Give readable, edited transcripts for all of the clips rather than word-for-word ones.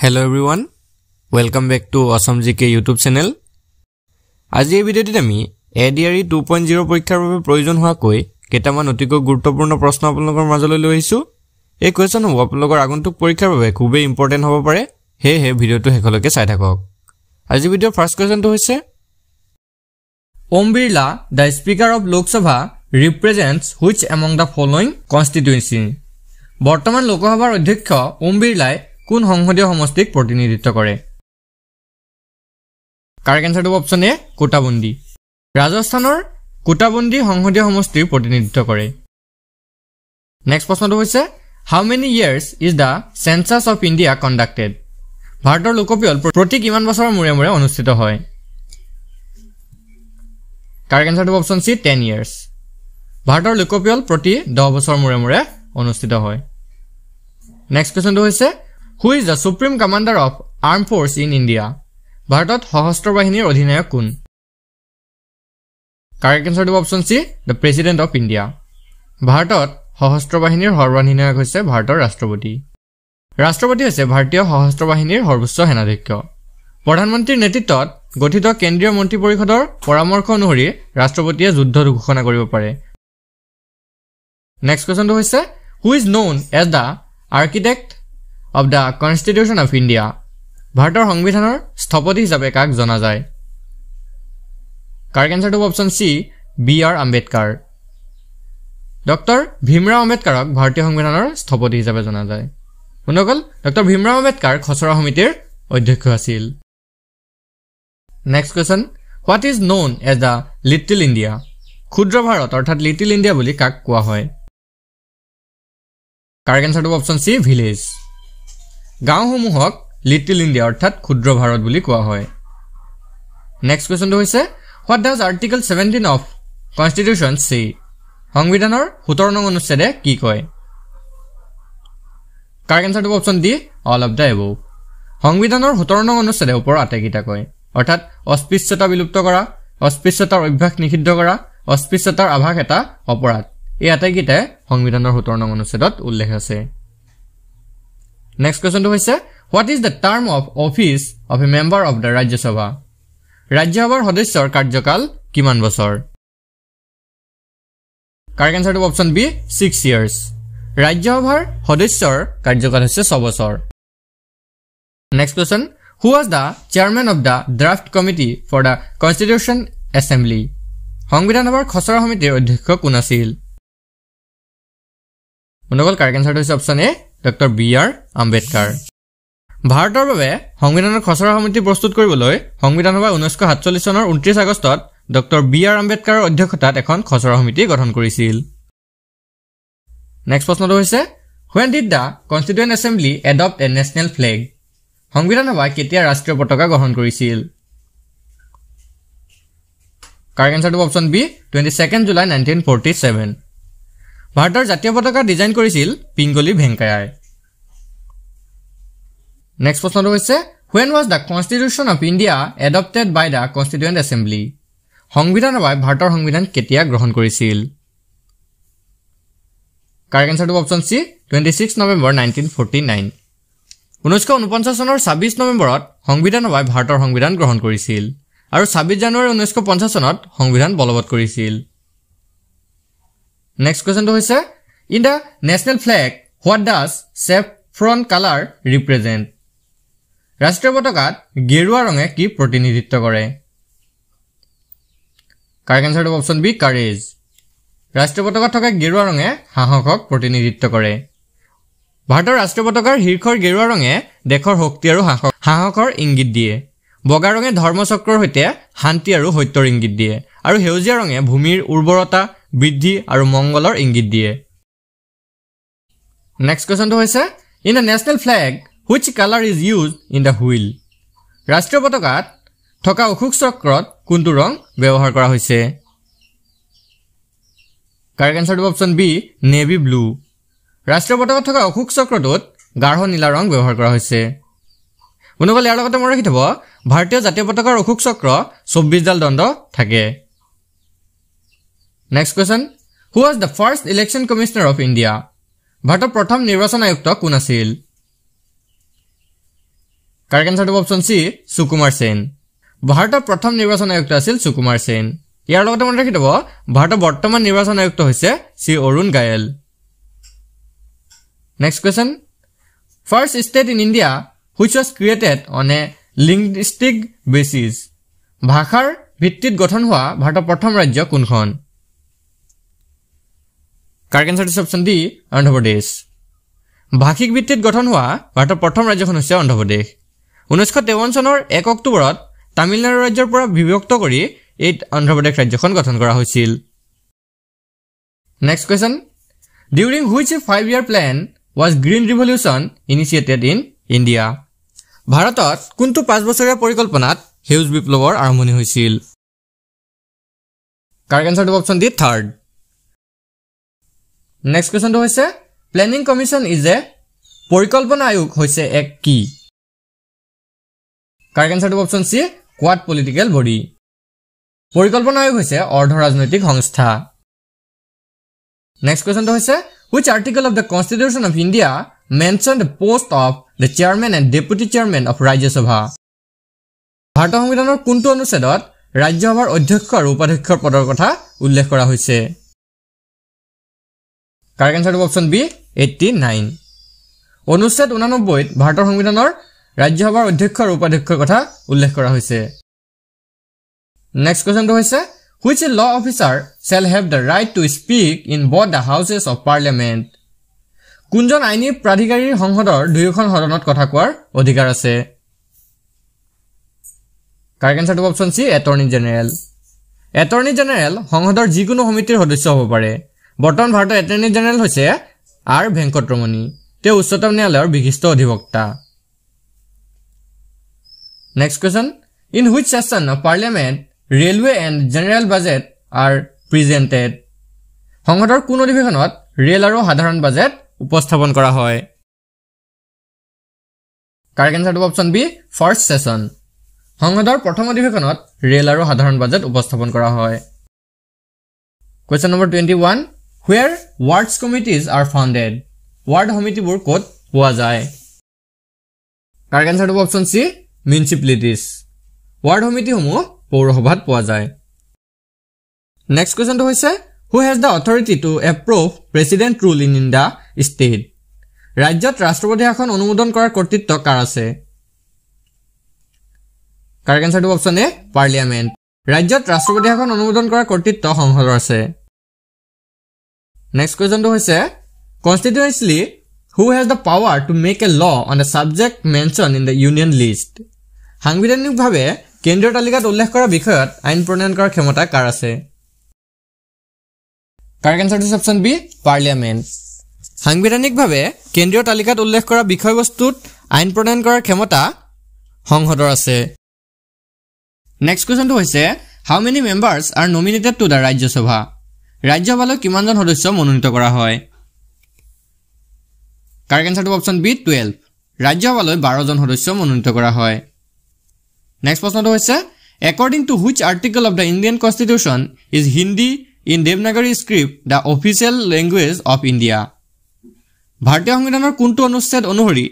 Hello everyone, welcome back to Awesome GK YouTube channel. আজি এই ভিডিওটিত আমি ADRE 2.0 পৰীক্ষাৰ বাবে প্ৰয়োজন হোৱা কৈ কেইটামান অতিকৈ গুৰুত্বপূৰ্ণ প্ৰশ্ন আপোনালোকৰ মাজলৈ লৈ আহিছো। এই কোৱেশ্চন হ'ব আপোনালোকৰ আগন্তুক পৰীক্ষাৰ বাবে খুবেই ইম্পৰ্টেন্ট হ'ব পাৰে। হে ভিডিওটো হেকলৈকে চাই থাকক। আজি ভিডিওৰ ফাৰ্ষ্ট কোৱেশ্চনটো হৈছে Om Birla, the Speaker of Lok Sabha, represents which among the following constituency? বৰ্তমান লোকসভাৰ অধ্যক্ষ ওম বিৰলাই কোন সংসদীয় সমষ্টিক প্ৰতিনিধিত্ব কৰে? কাৰেক্ট আনসাৰটো অপচন এ কোটাবন্দী। ৰাজস্থানৰ কোটাবন্দী সংসদীয় সমষ্টিৰ প্ৰতিনিধিত্ব কৰে। নেক্সট প্ৰশ্নটো হৈছে How many years is the census of India conducted? ভাৰতৰ লোকপিয়ল প্ৰতি কিমান বছৰৰ মূৰে মূৰে অনুষ্ঠিত হয়? কাৰেক্ট আনসাৰটো অপচন সি 10 years। ভাৰতৰ লোকপিয়ল প্ৰতি 10 বছৰ মূৰে মূৰে অনুষ্ঠিত হয়। নেক্সট কোৱেশ্চনটো হৈছে Who is the Supreme Commander of Armed Force in India? ভাৰতত সশস্ত্ৰ বাহিনীৰ অধিনায়ক কোন? কাৰেক্ট আনসাৰটো option C the President of India। ভাৰতত সশস্ত্ৰ বাহিনীৰ সৰ্বাধিনায়ক হৈছে ভাৰতৰ ৰাষ্ট্ৰপতি। ৰাষ্ট্ৰপতি হৈছে ভাৰতীয় সশস্ত্ৰ বাহিনীৰ সৰ্বোচ্চ সেনাধ্যক্ষ। প্ৰধানমন্ত্ৰীৰ নেতৃত্বত গঠিত কেন্দ্ৰীয় মন্ত্ৰী পৰিষদৰ পৰামৰ্শ অনুসৰি ৰাষ্ট্ৰপতিয়ে যুদ্ধ ঘোষণা কৰিব পাৰে। নেক্সট কোৱেশ্চনটো হৈছে Who is known as the architect of the Constitution of India? ভাৰতৰ সংবিধানৰ স্থপতি হিচাপে কাক জনা যায়? কাৰেক্ট আনসাৰটো option C B.R. Ambedkar. Doctor Bhimrao আম্বেদকাৰক ভাৰতীয় সংবিধানৰ স্থপতি হিচাপে জনা যায়। বন্ধুসকল ডক্টৰ ভীমৰাও আম্বেদকাৰ খচৰা সমিতিৰ অধ্যক্ষ আছিল। Next question What is known as the Little India? ক্ষুদ্ৰ ভাৰত অৰ্থাৎ লিটিল ইণ্ডিয়া বুলি কাক কোৱা হয়? কাৰেক্ট আনসাৰটো অপচন সি ভিলেজ। গাঁওসমূহক লিটিল ইণ্ডিয়া অৰ্থাৎ ক্ষুদ্ৰ ভাৰত বুলি কোৱা হয়। নেক্সট কোৱেশ্চনটো হৈছে What does Article 17 of Constitution say? সংবিধানৰ 17 নং অনুচ্ছেদে কি কয়? কাৰেক্ট আনসাৰটো option D all of the above. সংবিধানৰ 17 নং অনুচ্ছেদে ওপৰৰ আটাইকেইটা কয় অৰ্থাৎ অস্পৃশ্যতা বিলুপ্ত কৰা, অস্পৃশ্যতাৰ অভ্যাস নিষিদ্ধ কৰা, অস্পৃশ্যতাৰ আভাস এটা অপৰাধ। এই আটাইকেইটাই সংবিধানৰ 17 নং অনুচ্ছেদত উল্লেখ আছে। নেক্সট কোৱেশ্চনটো হৈছে What is the term of office of a member of the Rajya Sabha? ৰাজ্যসভাৰ সদস্যৰ কাৰ্যকাল কিমান বছৰ? কাৰেক্ট আনসাৰটো অপচন বি 6 years। ৰাজ্যসভাৰ সদস্যৰ কাৰ্যকাল হৈছে 6 বছৰ। Next question Who was the chairman of the draft committee for the Constitution Assembly? সংবিধান সভাৰ খচৰা সমিতিৰ অধ্যক্ষ কোন আছিল? বন্ধুসকল কাৰেক্ট আনসাৰটো হৈছে অপচন এ ডক্টৰ B.R. আম্বেদকাৰ। ভাৰতৰ বাবে সংবিধানৰ খচৰা সমিতি প্ৰস্তুত কৰিবলৈ সংবিধান সভাই 1947 চনৰ 29 আগষ্টত ডক্টৰ B.R. আম্বেদকাৰৰ অধ্যক্ষতাত এখন খচৰা সমিতি গঠন কৰিছিল। নেক্সট প্ৰশ্নটো হৈছে When did the Constituent Assembly adopt a national flag? সংবিধান সভাই কেতিয়া ৰাষ্ট্ৰীয় পতাকা গ্ৰহণ কৰিছিল? কাৰেক্ট আনসাৰটো অপচন বি 22 জুলাই 1947। ভাৰতৰ জাতীয় পতাকা ডিজাইন কৰিছিল পিংগলি ভেংকায়াই। নেক্সট প্ৰশ্নটো হৈছে When was the Constitution of India adopted by the Constituent Assembly? সংবিধান সভাই ভাৰতৰ সংবিধান কেতিয়া গ্ৰহণ কৰিছিল? কাৰেক্ট আনসাৰটো অপচন সি 26 নৱেম্বৰ 1949। 1949 চনৰ 26 নৱেম্বৰত সংবিধান সভাই ভাৰতৰ সংবিধান গ্ৰহণ কৰিছিল আৰু 26 জানুৱাৰী 1950 চনত সংবিধান বলবৎ কৰিছিল। নেক্সট কোৱেশ্চনটো হৈছে In the national flag, what does saffron color represent? ৰাষ্ট্ৰীয় পতাকাত গেৰুৱা ৰঙে কি প্ৰতিনিধিত্ব কৰে? কাৰেক্ট আনসাৰটো অপচন বি কাৰেজ। ৰাষ্ট্ৰীয় পতাকাত থকা গেৰুৱা ৰঙে সাহসক প্ৰতিনিধিত্ব কৰে। ভাৰতৰ ৰাষ্ট্ৰীয় পতাকাৰ শীৰ্ষৰ গেৰুৱা ৰঙে দেশৰ শক্তি আৰু সাহসৰ ইংগিত দিয়ে। বগা ৰঙে ধৰ্মচক্ৰৰ সৈতে শান্তি আৰু সত্যৰ ইংগিত দিয়ে আৰু সেউজীয়া ৰঙে ভূমিৰ উৰ্বৰতা, বৃদ্ধি আৰু মংগলৰ ইংগিত দিয়ে। নেক্সট কোৱেশ্চনটো হৈছে In the national flag, which color is used in the wheel? ৰাষ্ট্ৰীয় পতাকাত থকা অশোক চক্ৰত কোনটো ৰং ব্যৱহাৰ কৰা হৈছে? কাৰেক্ট আনসাৰটো অপচন বি নেভি ব্লু। ৰাষ্ট্ৰীয় পতাকাত থকা অশোক চক্ৰটোত গাঢ় নীলা ৰং ব্যৱহাৰ কৰা হৈছে। বন্ধুসকল ইয়াৰ লগতে মনত ৰাখি থব ভাৰতীয় জাতীয় পতাকাৰ অশোক চক্ৰ 24ডাল দণ্ড থাকে। Next question Who was the first election commissioner of India? ভাৰতৰ প্ৰথম নিৰ্বাচন আয়ুক্ত কোন আছিল? কাৰেক্ট আনসাৰ হ'ব অপচন সি সুকুমাৰ সেন ভাৰতৰ প্ৰথম নিৰ্বাচন আয়ুক্ত আছিল সুকুমাৰ সেন ইয়াৰ লগতে মনত ৰাখি থব ভাৰতৰ বৰ্তমান নিৰ্বাচন আয়ুক্ত হৈছে Shri Arun Gael next question first state in India which was created on a linguistic basis ভাষাৰ ভিত্তিত গঠন হোৱা ভাৰতৰ প্ৰথম ৰাজ্য কোনখন correct answer is option D Andhra Pradesh ভাষিক ভিত্তিত গঠন হোৱা ভাৰতৰ প্ৰথম ৰাজ্যখন হৈছে অন্ধ্ৰ প্ৰদেশ 1953 চনৰ 1 অক্টোবৰত তামিলনাডু ৰাজ্যৰ পৰা বিভক্ত কৰি এই অন্ধ্ৰ প্ৰদেশ ৰাজ্যখন গঠন কৰা হৈছিল next question during which 5-year plan was green revolution initiated in India ভাৰতত কোনটো 5 বছৰীয়া পৰিকল্পনাত হেউজ বিপ্লৱৰ আৰম্ভণি হৈছিল কাৰেক্ট আনসাৰ হ'ব অপচন ডি থাৰ্ড নেক্সট কোৱেশ্চনটো হৈছে প্লেনিং কমিশন ইজ এ পৰিকল্পনা আয়োগ হৈছে এক কি কাৰেক্ট আনসাৰ হ'ব অপচন সি কোৱাড পলিটিক্যাল বডি পৰিকল্পনা আয়োগ হৈছে অৰ্ধ ৰাজনৈতিক সংস্থা নেক্সট কোৱেশ্চনটো হৈছে which article of the constitution of India mentioned the post of the chairman and deputy chairman of Rajya Sabha ভাৰতৰ সংবিধানৰ কোনটো অনুচ্ছেদত ৰাজ্যসভাৰ অধ্যক্ষ আৰু উপাধ্যক্ষৰ পদৰ কথা উল্লেখ কৰা হৈছে কাৰেক্ট আনসাৰ হ'ব অপচন বি 89 অনুচ্ছেদ 89 ভাৰতৰ সংবিধানৰ ৰাজ্যসভাৰ অধ্যক্ষ আৰু উপাধ্যক্ষৰ কথা উল্লেখ কৰা হৈছে নেক্সট কোৱেশ্চনটো হৈছে which law officer shall have the right to speak in both the houses of parliament কোনজন আইনী প্ৰাধিকাৰীৰ সংসদৰ দুয়োখন সদনত কথা কোৱাৰ অধিকাৰ আছে কাৰেক্ট আনসাৰ হ'ব অপচন সি এটৰ্নি জেনেৰেল সংসদৰ যিকোনো সমিতিৰ সদস্য হ'ব পাৰে বৰ্তমান ভাৰতৰ এটৰ্নি জেনেৰেল হৈছে আৰ ভেংকটৰমণি তেওঁ উচ্চতম ন্যায়ালয়ৰ বিশিষ্ট অধিবক্তা next question in which session of parliament railway and general budget are presented সংসদৰ কোন অধিৱেশনত ৰেল আৰু সাধাৰণ বাজেট উপস্থাপন কৰা হয় কাৰেক্ট আনসাৰ হ'ব অপচন বি ফাৰ্ষ্ট সেশন সংসদৰ প্ৰথম অধিৱেশনত ৰেল আৰু সাধাৰণ বাজেট উপস্থাপন কৰা হয় question number 21 where wards committees are founded ward সমিতিবোৰ ক'ত পোৱা যায় কাৰেক্ট আনসাৰ হ'ব অপচন সি municipalities ৱাৰ্ড সমিতিসমূহ পৌৰসভাত পোৱা যায় নেক্সট কোৱেশ্চনটো হৈছে who has the authority to approve president rule in the state ৰাজ্যত ৰাষ্ট্ৰপতি শাসন অনুমোদন কৰাৰ কৰ্তৃত্ব কাৰ আছে কাৰেক্ট আনসাৰ হ'ব অপচন এ পাৰ্লিয়ামেন্ট ৰাজ্যত ৰাষ্ট্ৰপতি শাসন অনুমোদন কৰাৰ কৰ্তৃত্ব সংসদৰ আছে নেক্সট কোৱেশ্চনটো হৈছে constitutionally who has the power to make a law on a subject mentioned in the union list সাংবিধানিকভাৱে কেন্দ্ৰীয় তালিকাত উল্লেখ কৰা বিষয়ত আইন প্ৰণয়ন কৰাৰ ক্ষমতা কাৰ আছে correct answer is option B parliament সাংবিধানিকভাৱে কেন্দ্ৰীয় তালিকাত উল্লেখ কৰা বিষয়বস্তুত আইন প্ৰণয়ন কৰাৰ ক্ষমতা সংসদৰ আছে নেক্সট কোৱেশ্চনটো হৈছে how many members are nominated to the Rajya Sabha ৰাজ্যসভালৈ কিমানজন সদস্য মনোনীত কৰা হয় কাৰেক্ট আনসাৰ হ'ব অপচন বি 12 ৰাজ্যসভালৈ 12 জন সদস্য মনোনীত কৰা হয় নেক্সট প্ৰশ্নটো হৈছে according to which article of the Indian constitution is Hindi in Devanagari script the official language of India ভাৰতীয় সংবিধানৰ কোনটো অনুচ্ছেদ অনুসৰি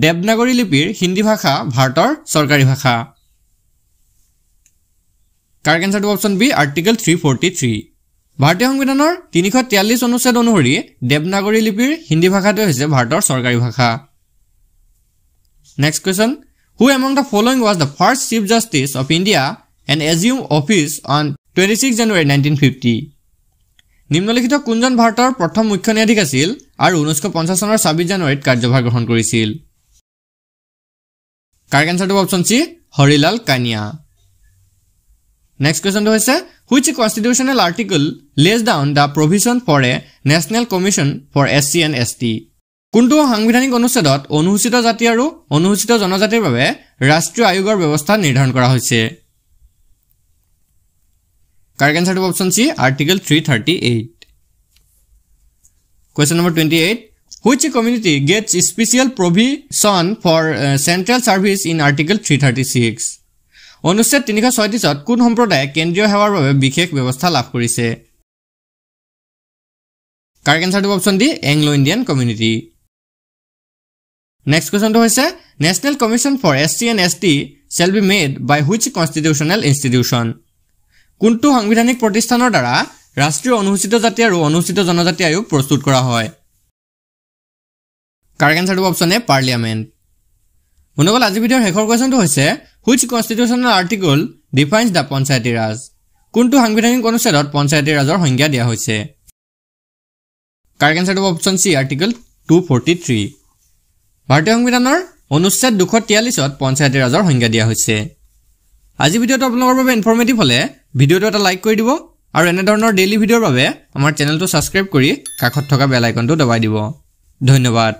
দেৱনাগৰী লিপিৰ হিন্দী ভাষা ভাৰতৰ চৰকাৰী ভাষা কাৰেক্ট আনসাৰ হ'ব অপচন বি আৰ্টিকল 343 ভাৰতীয় সংবিধানৰ 343 অনুচ্ছেদ অনুসৰি দেৱনাগৰী লিপিৰ হিন্দী ভাষাটো হৈছে ভাৰতৰ চৰকাৰী ভাষা next question who among the following was the first chief justice of India and assumed office on 26 January 1950 নিম্নলিখিত কোনজন ভাৰতৰ প্ৰথম মুখ্য ন্যায়াধীশ আছিল আৰু 1950 চনৰ 26 জানুৱাৰীত কাৰ্যভাৰ গ্ৰহণ কৰিছিল কাৰেক্ট আনসাৰ হ'ব option C Harilal Kania next কোৱেশ্চনটো হৈছে which constitutional article lays down the provision for a national commission for SC and ST কোনটো সাংবিধানিক অনুচ্ছেদত অনুসূচিত জাতি আৰু অনুসূচিত জনজাতিৰ বাবে ৰাষ্ট্ৰীয় আয়োগৰ ব্যৱস্থা নিৰ্ধাৰণ কৰা হৈছে কাৰেক্ট আনসাৰ হ'ব option C article 338 question number 28 which community gets special provision for central service in article 336 অনুচ্ছেদ 336 ত কোন সম্প্ৰদায়ে কেন্দ্ৰীয় সেৱাৰ বাবে বিশেষ ব্যৱস্থা লাভ কৰিছে কাৰেক্ট আনসাৰ হ'ব option D Anglo Indian community next কোৱেশ্চনটো হৈছে national commission for SC and ST shall be made by which constitutional institution? কোনটো সাংবিধানিক প্ৰতিষ্ঠানৰ দ্বাৰা ৰাষ্ট্ৰীয় অনুসূচিত জাতি আৰু অনুসূচিত জনজাতি আয়োগ প্ৰস্তুত কৰা হয়? কাৰেক্ট আনসাৰটো অপচন এ পাৰ্লিয়ামেণ্ট। বন্ধুসকল আজি ভিডিঅ'ৰ শেষৰ কোৱেশ্চনটো হৈছে which constitutional article defines the Panchayati Raj? কোনটো সাংবিধানিক অনুচ্ছেদত পঞ্চায়তী ৰাজৰ সংজ্ঞা দিয়া হৈছে? কাৰেক্ট আনসাৰটো অপচন সি আৰ্টিকল 243। ভাৰতীয় সংবিধানৰ অনুচ্ছেদ 243ত পঞ্চায়তী ৰাজৰ সংজ্ঞা দিয়া হৈছে। আজি ভিডিঅ'টো আপোনালোকৰ বাবে ইনফৰমেটিভ হ'লে ভিডিঅ'টো এটা লাইক কৰি দিব আৰু এনে ধৰণৰ ডেইলি ভিডিঅ'ৰ বাবে আমাৰ চেনেলটো ছাবস্ক্ৰাইব কৰি কাষত থকা বেল আইকনটো দবাই দিব। ধন্যবাদ।